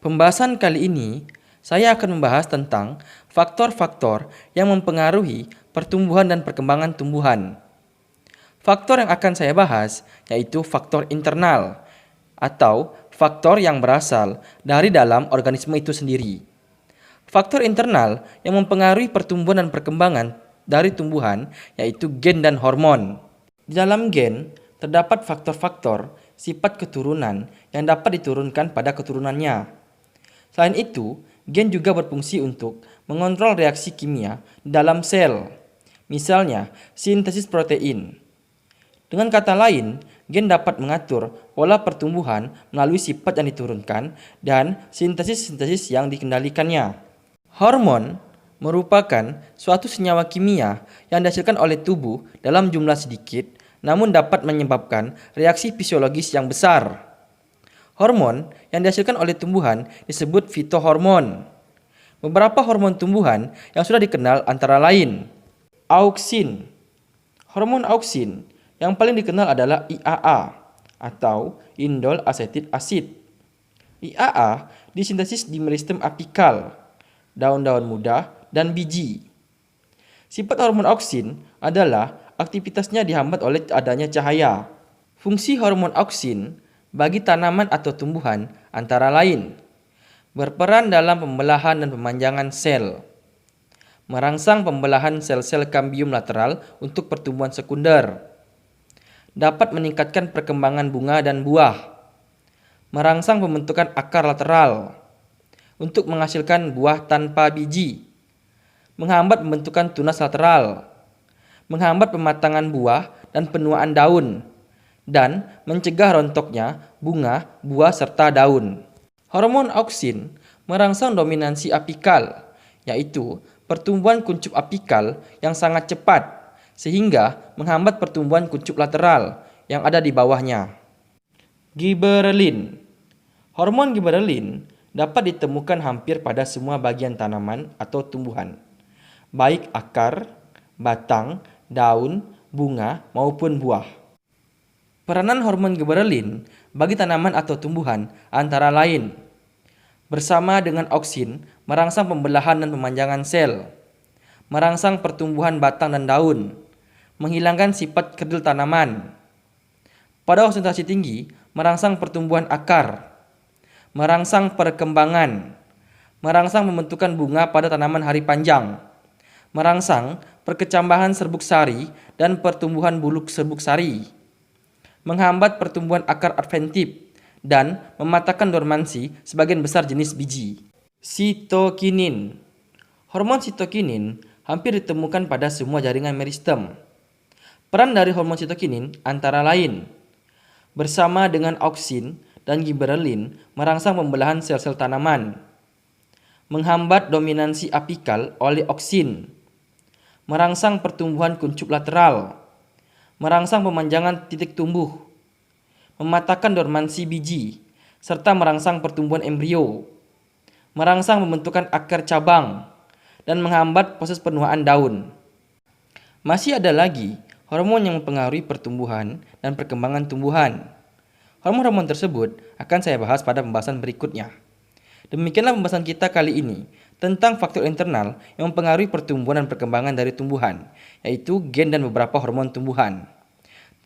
Pembahasan kali ini, saya akan membahas tentang faktor-faktor yang mempengaruhi pertumbuhan dan perkembangan tumbuhan. Faktor yang akan saya bahas yaitu faktor internal atau faktor yang berasal dari dalam organisme itu sendiri. Faktor internal yang mempengaruhi pertumbuhan dan perkembangan dari tumbuhan yaitu gen dan hormon. Di dalam gen, terdapat faktor-faktor sifat keturunan yang dapat diturunkan pada keturunannya. Selain itu, gen juga berfungsi untuk mengontrol reaksi kimia dalam sel, misalnya sintesis protein. Dengan kata lain, gen dapat mengatur pola pertumbuhan melalui sifat yang diturunkan dan sintesis-sintesis yang dikendalikannya. Hormon merupakan suatu senyawa kimia yang dihasilkan oleh tubuh dalam jumlah sedikit, namun dapat menyebabkan reaksi fisiologis yang besar. Hormon yang dihasilkan oleh tumbuhan disebut fitohormon. Beberapa hormon tumbuhan yang sudah dikenal antara lain auksin. Hormon auksin yang paling dikenal adalah IAA atau indol asetik asid. IAA disintesis di meristem apikal, daun-daun muda, dan biji. Sifat hormon auksin adalah aktivitasnya dihambat oleh adanya cahaya. Fungsi hormon auksin bagi tanaman atau tumbuhan antara lain berperan dalam pembelahan dan pemanjangan sel, merangsang pembelahan sel-sel kambium lateral untuk pertumbuhan sekunder, dapat meningkatkan perkembangan bunga dan buah, merangsang pembentukan akar lateral untuk menghasilkan buah tanpa biji, menghambat pembentukan tunas lateral, menghambat pematangan buah dan penuaan daun, dan mencegah rontoknya bunga, buah, serta daun. Hormon auksin merangsang dominansi apikal, yaitu pertumbuhan kuncup apikal yang sangat cepat, sehingga menghambat pertumbuhan kuncup lateral yang ada di bawahnya. Giberelin. Hormon giberelin dapat ditemukan hampir pada semua bagian tanaman atau tumbuhan, baik akar, batang, daun, bunga, maupun buah. Peranan hormon giberelin bagi tanaman atau tumbuhan antara lain bersama dengan auksin merangsang pembelahan dan pemanjangan sel, merangsang pertumbuhan batang dan daun, menghilangkan sifat kerdil tanaman. Pada konsentrasi tinggi, merangsang pertumbuhan akar, merangsang perkembangan, merangsang pembentukan bunga pada tanaman hari panjang, merangsang perkecambahan serbuk sari dan pertumbuhan buluk serbuk sari, menghambat pertumbuhan akar adventif, dan mematahkan dormansi sebagian besar jenis biji. Sitokinin. Hormon sitokinin hampir ditemukan pada semua jaringan meristem. Peran dari hormon sitokinin antara lain bersama dengan auksin dan giberelin merangsang pembelahan sel-sel tanaman, menghambat dominansi apikal oleh auksin, merangsang pertumbuhan kuncup lateral, merangsang pemanjangan titik tumbuh, mematahkan dormansi biji, serta merangsang pertumbuhan embrio, merangsang pembentukan akar cabang, dan menghambat proses penuaan daun. Masih ada lagi hormon yang mempengaruhi pertumbuhan dan perkembangan tumbuhan. Hormon-hormon tersebut akan saya bahas pada pembahasan berikutnya. Demikianlah pembahasan kita kali ini tentang faktor internal yang mempengaruhi pertumbuhan dan perkembangan dari tumbuhan, yaitu gen dan beberapa hormon tumbuhan.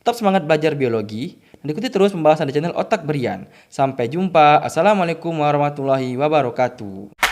Tetap semangat belajar biologi dan ikuti terus pembahasan di channel Otak Berian. Sampai jumpa. Assalamualaikum warahmatullahi wabarakatuh.